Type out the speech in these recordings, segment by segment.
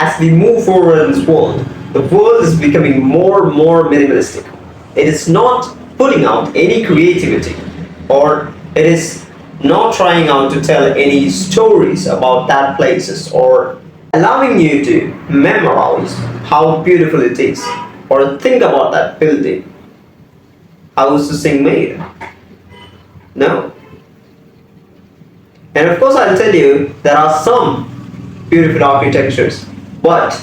as we move forward in this world, the world is becoming more and more minimalistic. It is not putting out any creativity, or it is not trying out to tell any stories about that places, or allowing you to memorize how beautiful it is, or think about that building. How is this thing made? No. And of course, I'll tell you there are some beautiful architectures, but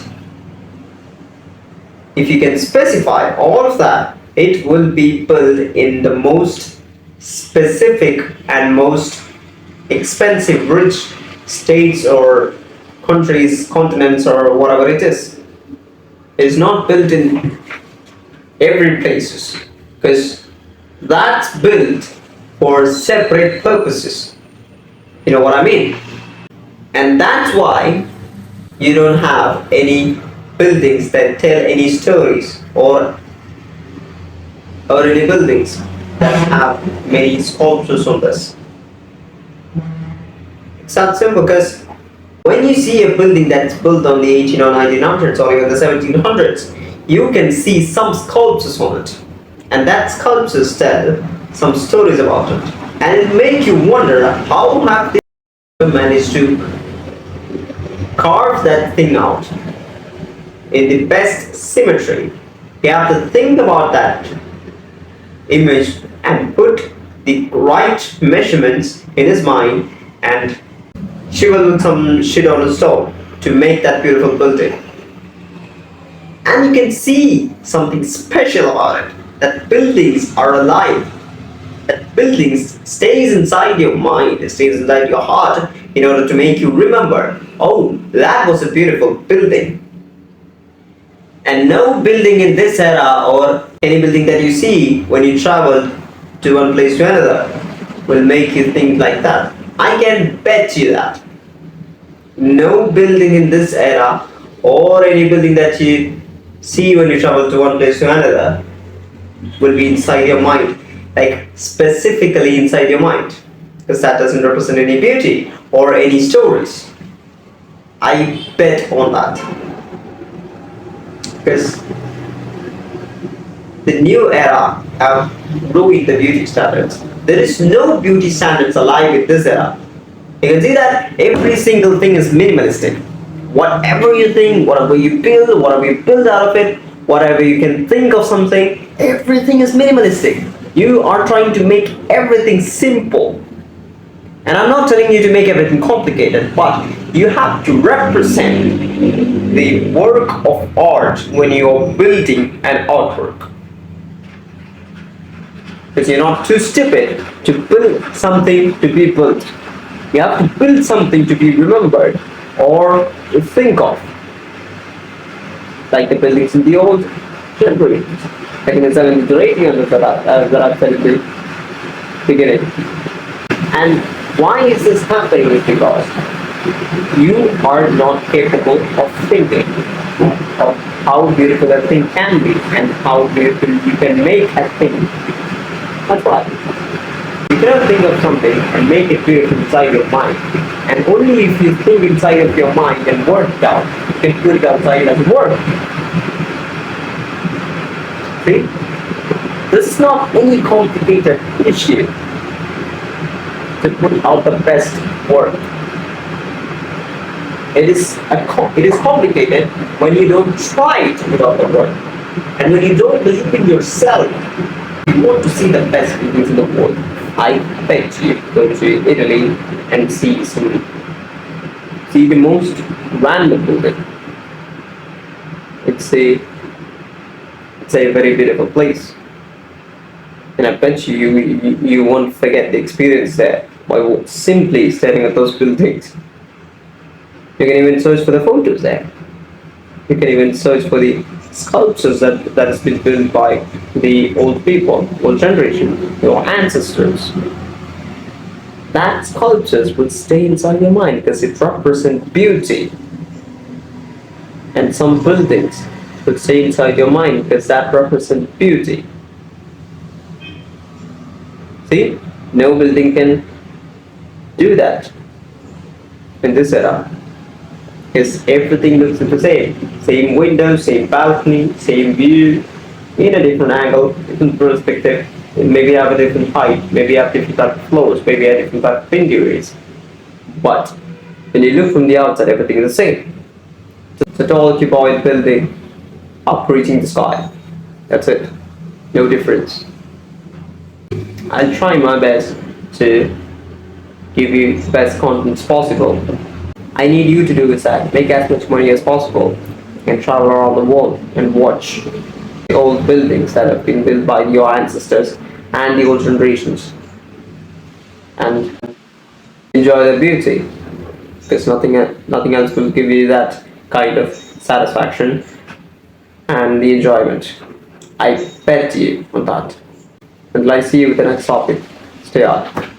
if you can specify all of that, it will be built in the most specific and most expensive, rich states or countries, continents, or whatever it is. It is not built in every places, because that's built for separate purposes. You know what I mean? And that's why you don't have any buildings that tell any stories, or any buildings that have many sculptures on this. It's that simple, because when you see a building that's built on the 18 or 1900s or even the 1700s, you can see some sculptures on it. And that sculptures tell some stories about it. And it make you wonder, how have they managed to carve that thing out in the best symmetry? You have to think about that image and put the right measurements in his mind and shiver some shit on a stone to make that beautiful building. And you can see something special about it, that buildings are alive, that buildings stays inside your mind, it stays inside your heart, in order to make you remember, oh, that was a beautiful building. And no building in this era, or any building that you see when you travel to one place to another, will make you think like that. I can bet you that. No building in this era, or any building that you see when you travel to one place to another, will be inside your mind, like specifically inside your mind, because that doesn't represent any beauty or any stories. I bet on that, because the new era have ruined the beauty standards. There is no beauty standards alive in this era. You can see that every single thing is minimalistic. Whatever you think, whatever you build, whatever you build out of it, whatever you can think of something, everything is minimalistic. You are trying to make everything simple. And I'm not telling you to make everything complicated, but you have to represent the work of art when you're building an artwork. Because you're not too stupid to build something to be built. You have to build something to be remembered or to think of. Like the buildings in the old generations, like in the 70s or 80s that I've said at the beginning. And why is this happening? Is because you are not capable of thinking of how beautiful a thing can be and how beautiful you can make a thing. That's why. You cannot think of something and make it beautiful inside your mind. And only if you think inside of your mind and work it out, you can put it outside as work. See? This is not any complicated issue to put out the best work. It is complicated when you don't try to put out the work. And when you don't believe in yourself, you want to see the best buildings in the world. I bet you go to Italy and see the most random building. It's a very beautiful place, and I bet you won't forget the experience there by simply staring at those buildings. You can even search for the photos there. You can even search for the sculptures that's been built by the old people, old generation, your ancestors. That sculptures would stay inside your mind because it represents beauty. And some buildings would stay inside your mind because that represents beauty. See? No building can do that in this era. because everything looks the same. Same window, same balcony, same view, in a different angle, different perspective. Maybe have a different height, maybe have different type of floors, maybe have different type of interiors. But when you look from the outside, everything is the same. It's a tall cuboid building up reaching the sky. That's it. No difference. I'll try my best to give you the best contents possible. I need you to do is that make as much money as possible and travel around the world and watch the old buildings that have been built by your ancestors and the old generations and enjoy the beauty, because nothing else will give you that kind of satisfaction and the enjoyment. I bet you on that. Until I see you with the next topic, stay on.